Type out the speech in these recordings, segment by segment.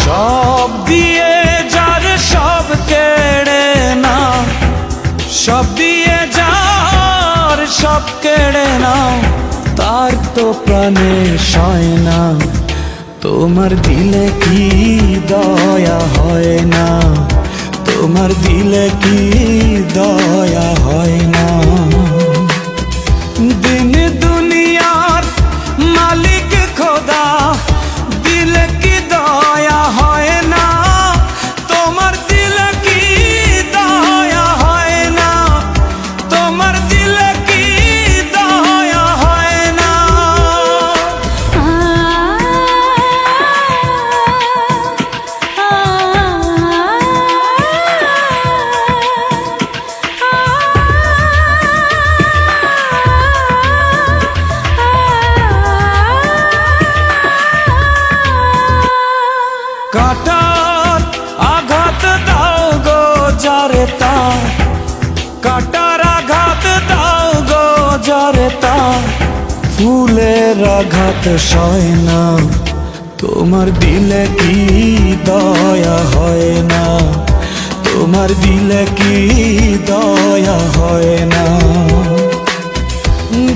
সব দিয়ে যার সব কেড়ে নাও, সব দিয়ে যার সব কেড়ে নাও, তার তো প্রাণে সয় না। তোমার দিলে কি দয়া হয় না, তোমার দিলে কি দয়া হয় না। দিন দুনিয়ার মালিক খোদা, দিলে কি দয়া হয় না, তোমার দিলে কি দয়া হয় না, তোমার দিলে কি দয়া হয় না। কাটার আঘাত দাও গো যারে তার, কাটার আঘাত দাও গো যারে তার, ফুলের আঘাত সয় না, তোমার দিলে কি দয়া হয় না, তোমার দিলে কি দয়া হয় না।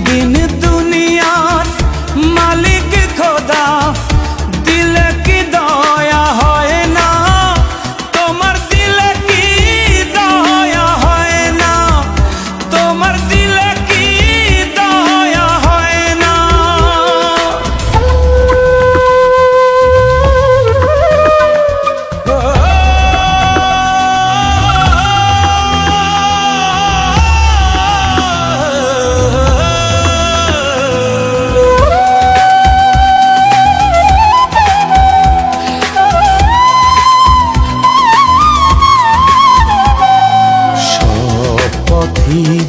দিন দুনিয়ার মালিক খোদা, দিলে কি দয়া হয় না, তোমার দিলে কি দয়া হয় না, তোমার দিলে কি দয়া হয় না।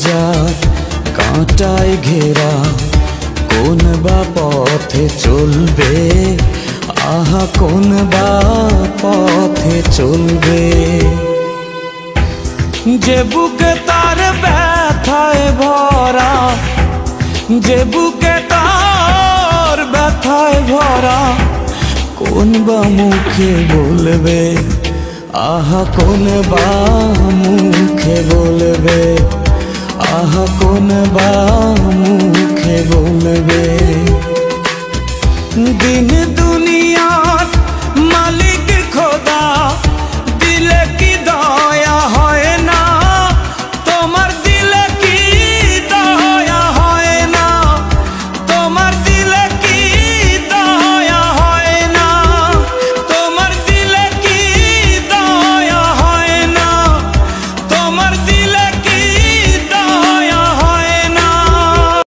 যার কাঁটায় ঘেরা, কোন বা পথে চলবে, আহা কোন বা পথে চলবে। যে বুকে তার ব্যথায় ভরা, যে বুকে তার ব্যথায় ভরা, কোন বা মুখে বলবে, আহা কোন বা মুখে বলবে, আহা কোন বা মুখে বলবে। দিন